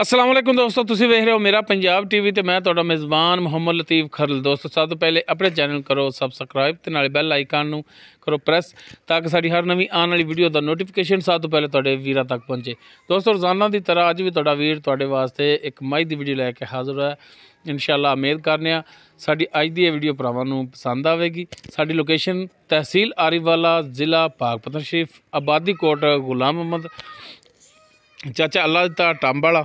अस्सलाम वालेकुम दोस्तों, तुसीं वेख रहे हो मेरा पंजाब टीवी ते मैं तुहाडा मेज़बान मुहम्मद लतीफ़ खरल। दोस्तों सब तो पहले अपने चैनल करो सबसक्राइब ते नाले बैल आइकन नूं करो प्रेस ताकि साडी हर नवीं आने वाली वीडियो दा नोटिफिकेशन सब तो पहले तुहाडे वीरां तक पहुंचे। दोस्तों रोज़ाना की तरह अज भी तुहाडा वीर तुहाडे वास्ते एक मई दी वीडियो लैके हाज़र है। इंशाअल्लाह उम्मीद करने साडी अज दी वीडियो भरावां नूं पसंद आवेगी। साडी लोकेशन तहसील आरीवाला, ज़िला पाकपतन शरीफ, आबादी कोट गुलाम मोहम्मद चाचा अल्लाह दा टांबाला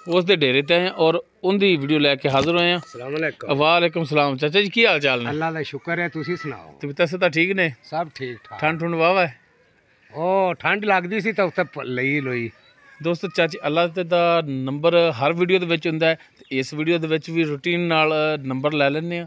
उस दे डेरे ते हैं और उनकी वीडियो लैके हाजिर होए हैं। वालेकुम सलाम चाचा जी, की हाल चाल ने? अल्लाह का शुक्र है, तुसी सुनाओ? तबीयत से ठीक ने? सब ठीक ठाक। ठंड ठुंड वाह है? ओ ठंड लगदी सी तो उत्ते लई लोई। दोस्तों चाची अल्लाह दा नंबर हर वीडियो दे विच हुंदा है, इस वीडियो दे विच भी रूटीन नाल नंबर लै लैंदे आ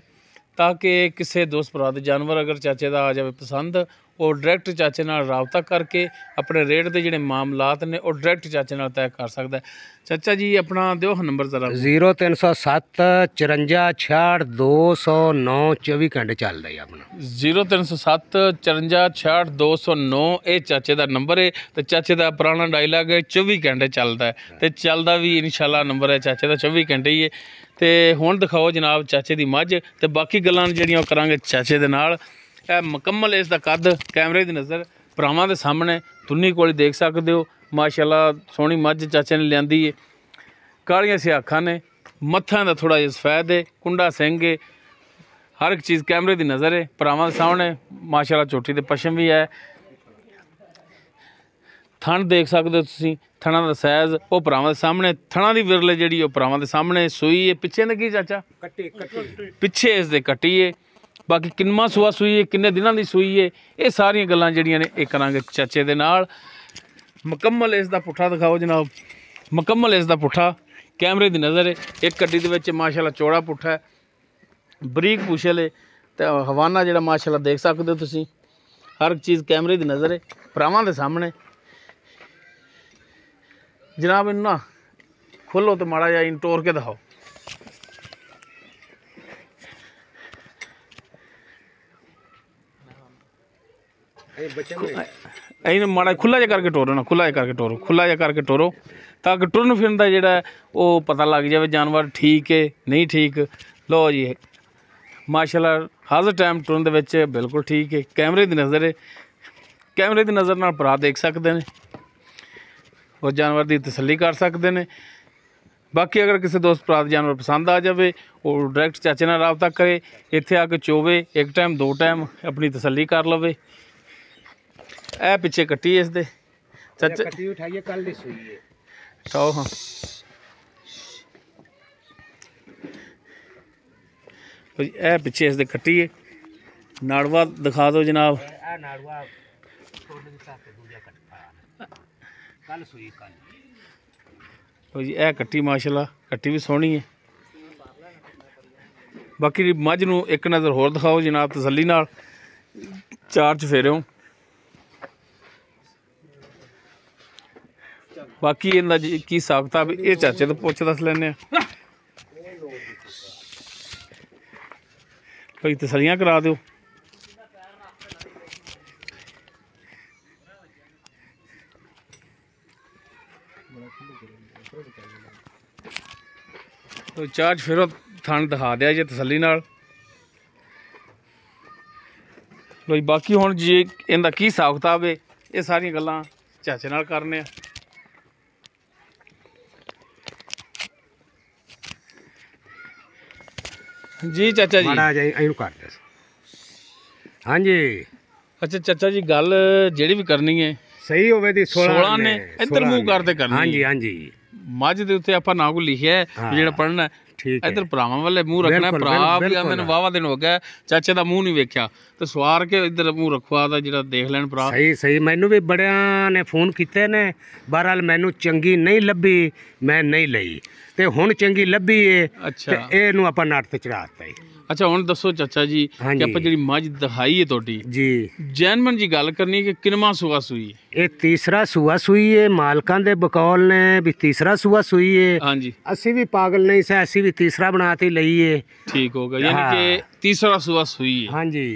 ताकि किसी दोस्त भरा दे जानवर अगर चाचे दा आ जाए पसंद और डायरैक्ट चाचे नाल राबता करके अपने रेट के जिहड़े मामलात ने और डायरैक्ट चाचे नाल तय कर सकदा है। चाचा जी अपना दिओ नंबर जरा। 0307 54 66 209 24 घंटे चलदा है अपना। 0307 54 66 209 ये चाचे का नंबर है। तो चाचे का पुराना डायलॉग है 24 घंटे चलता है तो चलता भी इंशाल्लाह नंबर है चाचे का 24 घंटे ही है। तो हुण दिखाओ जनाब चाचे की मझ तो बाकी गल्लां जिहड़ियां करांगे चाचे दे नाल। मुकम्मल इसका कद कैमरे की नज़र भरावां दे सामने तुन्नी कोल देख सकते हो। माशाअल्लाह सोहनी मझ चाचे ने लियांदी है। कालियां सियाखां ने, मत्थां दा थोड़ा जिहा सफैद है, कुंडा सिंह है, हर एक चीज़ कैमरे की नज़र है भरावां दे सामने। माशाअल्लाह चोटी ते पशम भी है। थण देख सकते हो तुसीं, थणा दा साइज़ वो भरावां दे सामने। थणा दी विरले जिहड़ी ओह भरावां दे सामने सूई है। पिछे ने की चाचा? कट्टी पिछे इस दे कट्टी है। बाकी किन्ना सूआ सूई है, किन्ने दिनां दी सूई है, ये सारियां गल्लां जिहड़ियां ने इह करांगे चाचे दे नाल। मुकम्मल इसका पुट्ठा दिखाओ जनाब, मुकम्मल इसका पुट्ठा कैमरे की नज़र है। एक कट्टी दे विच माशाअल्लाह चौड़ा पुट्ठा है, बरीक पुछल है तो हवाना जिहड़ा माशाअल्लाह देख सकते हो तुसीं। हर चीज़ कैमरे की नज़र है भरावां दे सामने। जनाब इन्हूं ना खोलो तो माड़ा जिहा टोर के दिखाओ। ऐन माड़ा खुला जा करके टोरो ना, खुला जा करके टोरो, खुला जा करके टोरो ताकि टुरन फिरन का जिहड़ा वो पता लग जाए जानवर ठीक है नहीं ठीक। लो जी माशाअल्लाह हर टाइम टुरन दे विच बिल्कुल ठीक है। कैमरे की नज़र है, कैमरे की नज़र नाल भरा देख सकते हैं और जानवर की तसल्ली कर सकते हैं। बाकी अगर किसी दोस्त भरा जानवर पसंद आ जाए और डायरैक्ट चाचे नाल राबता करे, इत्थे आके चोवे एक टाइम दो टाइम अपनी तसल्ली कर लवे। ए पिछे कट्टी इस दे चाचा कट्टी उठाइए कल दी सूई है। उठाओ हाँ ए पिछे इस दे कट्टी है। नाड़वा दिखा दो जनाब। ए नाड़वा छोड़ दी साथ दूजा कट्टा कल सूई कल। जी ए कट्टी माशाअल्लाह कट्टी भी सोहनी है। बाकी मझ नूं एक नज़र होर दिखाओ जनाब तसल्ली नाल, चार चफेरे। बाकी इनका की हिसाब किताब ये चाचे तो पुछ दस लैने भाई तसलियां करा दो। तो चार फिर थान दिखा दिया जे तसली नाल। लो बाकी हुण जी इनका की हिसाब किताब है ये सारियां गल्लां चाचे नाल करने। जी चाचा जी हाँ जी। अच्छा चाचा जी गल जिहड़ी भी करनी है सही होवे दी 16 ने इधर मुँह करते करनी। हाँ जी हाँ जी। मझ दे उत्ते आपां ना कोई लिखिया है जिहड़ा पढ़ना ठीक है। इधर भरावां वाले मुँह रखना। भरा भी आंदे ने वावा दिन हो गया चाचे दा मुँह नहीं वेख्या तो सवार के इधर मुँह रखवा दा जिहड़ा देख लैन भरा। सही सही मैनू भी बड़ियां ने फोन कीते ने, बहरहाल मैनू चंगी नहीं लभी मैं नहीं लई ते हुण चंगी लभी है। अच्छा ते इहनूं आपां नट ते चढ़ाता है। अच्छा हुण दसो चाचा जी कि आपां जिहड़ी मझ दिखाई है तुहाडी जी जैनमन जी गल करनी कि किनवा सूआ सूई है? ये तीसरा सूआ सूई है। मालकां दे बकौल ने भी तीसरा सूआ सूई है। हाँ जी असी भी पागल नहीं से, असी भी तीसरा बनाती लई है। ठीक हो गया यानी कि तीसरा सूआ सूई है। हाँ जी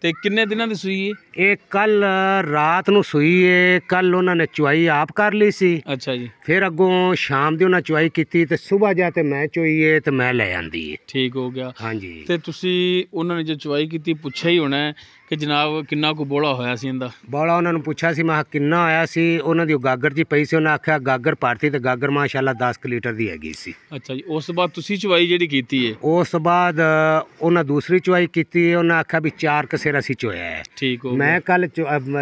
ਤੇ ਕਿੰਨੇ ਦਿਨਾਂ ਦੀ ਸੂਈ ਹੈ? ਇਹ ਕੱਲ ਰਾਤ ਨੂੰ ਸੂਈ ਏ। ਕੱਲ ਉਹਨਾਂ ਨੇ ਚੁਆਈ ਆਪ ਕਰ ਲਈ ਸੀ। ਅੱਛਾ ਜੀ। ਫਿਰ ਅੱਗੋਂ ਸ਼ਾਮ ਦੀ ਉਹਨਾਂ ਚੁਆਈ ਕੀਤੀ ਤੇ ਸਵੇਰ ਜਾ ਤੇ ਮੈਂ ਚੋਈਏ ਤੇ ਮੈਂ ਲੈ ਆਂਦੀ ਏ। ਠੀਕ ਹੋ ਗਿਆ। ਹਾਂਜੀ। ਤੇ ਤੁਸੀਂ ਉਹਨਾਂ ਨੇ ਜੋ ਚੁਆਈ ਕੀਤੀ ਪੁੱਛਿਆ ਹੀ ਹੋਣਾ ਕਿ ਜਨਾਬ ਕਿੰਨਾ ਕੁ ਬੋਲਾ ਹੋਇਆ ਸੀ ਇਹਦਾ? ਬੋਲਾ ਉਹਨਾਂ ਨੂੰ ਪੁੱਛਿਆ ਸੀ, ਮੈਂ ਕਿਹਾ ਕਿੰਨਾ ਆਇਆ ਸੀ। ਉਹਨਾਂ ਦੀ ਉਹ ਗਾਗਰ ਜੀ ਪਈ ਸੀ, ਉਹਨਾਂ ਆਖਿਆ ਗਾਗਰ ਭਰਤੀ ਤੇ ਗਾਗਰ ਮਾਸ਼ਾਅੱਲਾ 10 ਲੀਟਰ ਦੀ ਹੈਗੀ ਸੀ। ਅੱਛਾ ਜੀ। ਉਸ ਤੋਂ ਬਾਅਦ ਤੁਸੀਂ ਚੁਆਈ ਜਿਹੜੀ ਕੀਤੀ ਹੈ? ਉਸ ਤੋਂ ਬਾਅਦ ਉਹਨਾਂ ਦੂਸਰੀ ਚੁਆਈ ਕੀਤੀ, ਉਹਨਾਂ ਆਖਿਆ ਵੀ 4 ਕਸੇਰਾ ਸੀ ਚੋਇਆ ਹੈ। ਠੀਕ ਹੋ ਮੈਂ ਕੱਲ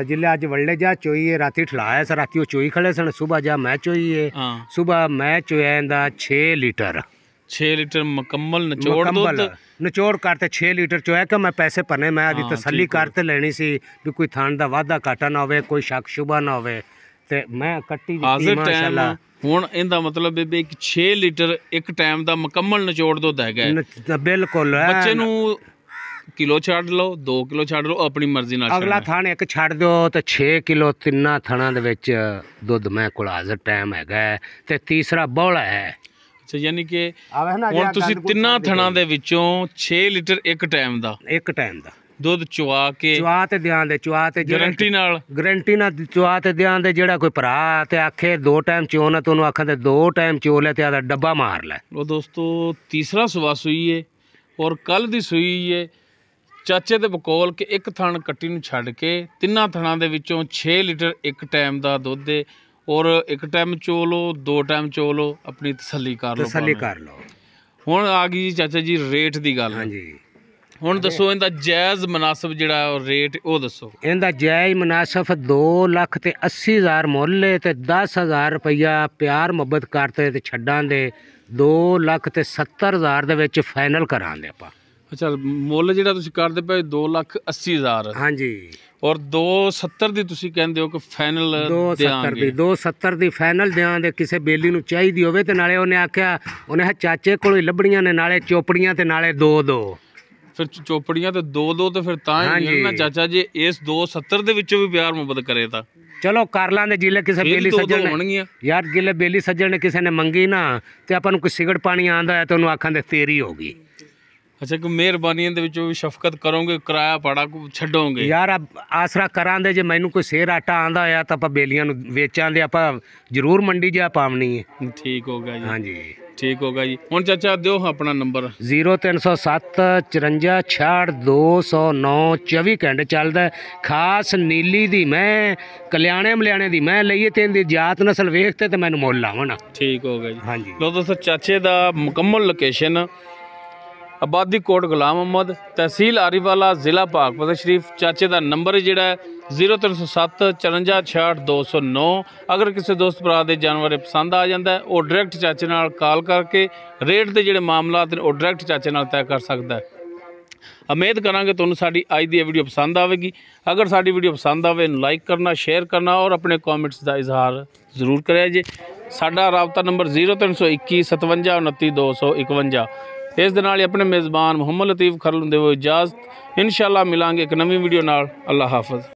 ਜਿਲੇ ਅੱਜ ਵੜਲੇ ਜਾ ਚੋਈਏ, ਰਾਤੀ ਠਲਾਇਆ ਸੀ, ਰਾਤੀ ਉਹ ਚੋਈ ਖੜੇ ਸਨ, ਸਵੇਰ ਜਾ ਮੈਂ ਚੋਈਏ। ਹਾਂ। ਸਵੇਰ ਮੈਂ ਚੋਇਆ ਇਹਦਾ 6 ਲੀਟਰ। 6 ਲੀਟਰ ਮੁਕੰਮਲ ਨਿਚੋੜ ਦੁੱਧ? ਨਿਚੋੜ ਕਰਤੇ 6 ਲੀਟਰ ਚੋਇਆ ਕਿ ਮੈਂ ਪੈਸੇ ਭਰਨੇ, ਮੈਂ ਆਦੀ ਤਸੱਲੀ ਕਰਤੇ ਲੈਣੀ ਸੀ ਵੀ ਕੋਈ ਥਾਣ ਦਾ ਵਾਧਾ ਘਾਟਾ ਨਾ ਹੋਵੇ, ਕੋਈ ਸ਼ੱਕ ਸ਼ੁਬਾ ਨਾ ਹੋਵੇ, ਤੇ ਮੈਂ ਕੱਟੀ ਦਿੱਤੀ ਮਾਸ਼ਾਅੱਲਾ। ਹੁਣ ਇਹਦਾ ਮਤਲਬ ਹੈ ਵੀ 6 ਲੀਟਰ ਇੱਕ ਟਾਈਮ ਦਾ ਮੁਕੰਮਲ ਨਿਚੋੜ ਦੁੱਧ ਹੈਗਾ। ਬਿਲਕੁਲ। ਬੱਚੇ ਨੂੰ ਕਿਲੋ ਛੱਡ ਲਓ, 2 ਕਿਲੋ ਛੱਡ ਲਓ, ਆਪਣੀ ਮਰਜ਼ੀ ਨਾਲ। ਅਗਲਾ ਥਾਣ ਇੱਕ ਛੱਡ ਦਿਓ ਤੇ 6 ਕਿਲੋ ਤਿੰਨਾਂ ਥਣਾਂ ਦੇ ਵਿੱਚ ਦੁੱਧ ਮੈਂ ਕੋਲ ਹਾਜ਼ਰ ਟਾਈਮ ਹੈਗਾ। ਤੇ ਤੀਸਰਾ ਬੌਲਾ ਹੈ। ਅੱਛਾ, ਯਾਨੀ ਕਿ ਹੁਣ ਤੁਸੀਂ ਤਿੰਨਾਂ ਥਣਾਂ ਦੇ ਵਿੱਚੋਂ 6 ਲੀਟਰ ਇੱਕ ਟਾਈਮ ਦਾ ਦੁੱਧ ਚੁਆ ਕੇ ਤੇ ਦਿਆਂ ਦੇ ਗਾਰੰਟੀ ਨਾਲ ਚੁਆ ਤੇ ਦਿਆਂ ਦੇ। ਜਿਹੜਾ ਕੋਈ ਭਰਾ ਤੇ ਆਖੇ 2 ਟਾਈਮ ਚੋ ਨਾ, ਤੁਹਾਨੂੰ ਆਖਾਂ ਤੇ 2 ਟਾਈਮ ਚੋ ਲੈ ਤੇ ਆਦਾ ਡੱਬਾ ਮਾਰ ਲੈ। ਉਹ ਦੋਸਤੋ ਤੀਸਰਾ ਸੂਆ ਸੂਈ ਏ ਔਰ ਕੱਲ ਦੀ ਸੂਈ ਏ। ਚਾਚੇ ਦੇ ਬਕੌਲ ਕਿ ਇੱਕ ਥਣ ਕੱਟੀ ਨੂੰ ਛੱਡ ਕੇ ਤਿੰਨਾਂ ਥਣਾਂ ਦੇ ਵਿੱਚੋਂ 6 ਲੀਟਰ ਇੱਕ ਟਾਈਮ ਦਾ ਦੁੱਧ ਏ। ਔਰ ਇੱਕ ਟਾਈਮ ਚੋ ਲਓ, 2 ਟਾਈਮ ਚੋ ਲਓ, ਆਪਣੀ ਤਸੱਲੀ ਕਰ ਲਓ। ਹੁਣ ਆ ਗਈ ਚਾਚਾ ਜੀ ਰੇਟ ਦੀ ਗੱਲ। ਹਾਂਜੀ। ਹੁਣ ਦੱਸੋ ਇਹਦਾ ਜਾਇਜ਼ ਮੁਨਾਸਬ ਜਿਹੜਾ ਰੇਟ ਉਹ ਦੱਸੋ। ਇਹਦਾ ਜਾਇਜ਼ ਮੁਨਾਸਬ 2,80,000 ਮੁੱਲ ਹੈ ਤੇ 10,000 ਰੁਪਈਆ ਪਿਆਰ ਮੁਹੱਬਤ ਕਰਤੇ ਤੇ ਛੱਡਾਂ ਦੇ 2,70,000 ਦੇ ਵਿੱਚ ਫਾਈਨਲ ਕਰਾਂਗੇ ਆਪਾਂ। ਅੱਛਾ, ਮੁੱਲ ਜਿਹੜਾ ਤੁਸੀਂ ਕਰਦੇ ਪਏ 2,80,000। ਹਾਂਜੀ। ਔਰ 270 ਦੀ ਤੁਸੀਂ ਕਹਿੰਦੇ ਹੋ ਕਿ ਫਾਈਨਲ 270 ਦੀ ਫਾਈਨਲ ਦਿਆਂਗੇ। ਕਿਸੇ ਬੇਲੀ ਨੂੰ ਚਾਹੀਦੀ ਹੋਵੇ ਤੇ ਨਾਲੇ ਉਹਨੇ ਆਖਿਆ, ਉਹਨੇ ਚਾਚੇ ਕੋਲੋਂ ਹੀ ਲੱਭੜੀਆਂ ਨੇ, ਨਾਲੇ ਚੋਪੜੀਆਂ ਤੇ ਨਾਲੇ 2-2। ਫਿਰ ਚੋਪੜੀਆਂ ਤੇ 2-2 ਤੇ ਫਿਰ ਤਾਂ ਹੀ ਨਾ ਚਾਚਾ ਜੀ। ਇਸ 270 ਦੇ ਵਿੱਚੋਂ ਵੀ ਪਿਆਰ ਮੁਹੱਬਤ ਕਰੇ ਤਾਂ ਚਲੋ ਕਰ ਲਾਂਗੇ। ਜਿਲੇ ਕਿਸੇ ਬੇਲੀ ਸੱਜਣ ਨੇ ਯਾਰ, ਜਿਲੇ ਬੇਲੀ ਸੱਜਣ ਨੇ ਕਿਸੇ ਨੇ ਮੰਗੀ ਨਾ ਤੇ ਆਪਾਂ ਨੂੰ ਕੋਈ ਸਿਗਰਟ ਪਾਣੀ ਆਂਦਾ ਹੈ ਤੇ ਉਹਨੂੰ ਆਖਾਂ ਤੇ ਤੇਰੀ ਹੋ ਗਈ। ਅੱਛਾ, ਕਿ ਮਿਹਰਬਾਨੀ ਦੇ ਵਿੱਚੋਂ ਵੀ ਸ਼ਫਕਤ ਕਰੋਗੇ, ਕਿਰਾਇਆ ਭਾੜਾ ਛੱਡੋਗੇ? ਯਾਰ ਆਸਰਾ ਕਰਾਂਦੇ। ਜੇ ਮੈਨੂੰ ਕੋਈ ਸੇਰ ਆਟਾ ਆਂਦਾ ਹੋਇਆ ਤਾਂ ਆਪਾਂ ਬੇਲੀਆਂ ਨੂੰ ਵੇਚਾਂਦੇ, ਆਪਾਂ ਜ਼ਰੂਰ ਮੰਡੀ ਜਾ ਪਾਵਣੀ ਹੈ। ਠੀਕ ਹੋ ਗਿਆ ਜੀ। ਹਾਂਜੀ, ਠੀਕ ਹੋ ਗਿਆ ਜੀ। ਹੁਣ ਚਾਚਾ ਦਿਓ ਆਪਣਾ ਨੰਬਰ। 0307 54 66 209 24 ਘੰਟੇ ਚੱਲਦਾ। ਖਾਸ ਨੀਲੀ ਦੀ ਮੈਂ ਕਲਿਆਣੇ ਮਲਿਆਣੇ ਦੀ ਮੈਂ ਲਈਏ ਤੇ ਇਹਦੀ ਜਾਤ ਨਸਲ ਵੇਖਤੇ ਤੇ ਮੈਨੂੰ ਮੁੱਲ ਲਾਵਣਾ। ਠੀਕ ਹੋ ਗਿਆ ਜੀ। ਹਾਂਜੀ। ਲੋ ਦੋਸਤੋ, ਚਾਚੇ ਦਾ ਮੁਕੰਮਲ ਲੋਕੇਸ਼ਨ ਆਬਾਦੀ ਕੋਟ ਗੁਲਾਮ ਮੁਹੰਮਦ, ਤਹਿਸੀਲ ਆਰੀਵਾਲਾ, ਜ਼ਿਲ੍ਹਾ ਭਾਗਪੁਰ ਸ਼ਰੀਫ। ਚਾਚੇ ਦਾ ਨੰਬਰ ਜਿਹੜਾ 0307 54 66 209। ਅਗਰ ਕਿਸੇ ਦੋਸਤ ਭਰਾ ਦੇ ਜਾਨਵਰ ਪਸੰਦ ਆ ਜਾਂਦਾ ਉਹ ਡਾਇਰੈਕਟ ਚਾਚੇ ਨਾਲ ਕਾਲ ਕਰਕੇ ਰੇਟ ਦੇ ਜਿਹੜੇ ਮਾਮਲਾਤ ਨੇ ਉਹ ਡਾਇਰੈਕਟ ਚਾਚੇ ਨਾਲ ਤੈਅ ਕਰ ਸਕਦਾ ਹੈ। ਉਮੀਦ ਕਰਾਂਗੇ ਤੁਹਾਨੂੰ ਸਾਡੀ ਅੱਜ ਦੀ ਵੀਡੀਓ ਪਸੰਦ ਆਵੇਗੀ। ਅਗਰ ਸਾਡੀ ਵੀਡੀਓ ਪਸੰਦ ਆਵੇ ਲਾਈਕ ਕਰਨਾ, ਸ਼ੇਅਰ ਕਰਨਾ ਔਰ ਆਪਣੇ ਕਮੈਂਟਸ ਦਾ ਇਜ਼ਹਾਰ ਜ਼ਰੂਰ ਕਰਿਆ ਜੇ। ਸਾਡਾ ਰਾਬਤਾ ਨੰਬਰ 0321 57 29 251। ਇਸ ਦੇ ਨਾਲ ਹੀ ਆਪਣੇ ਮੇਜ਼ਬਾਨ ਮੁਹੰਮਦ ਲਤੀਫ ਖਰਲ ਹੁੰਦੇ ਹੋਏ ਇਜਾਜ਼ਤ। ਇਨਸ਼ਾਅੱਲਾ ਮਿਲਾਂਗੇ ਇੱਕ ਨਵੀਂ ਵੀਡੀਓ ਨਾਲ। ਅੱਲਾ ਹਾਫਿਜ਼।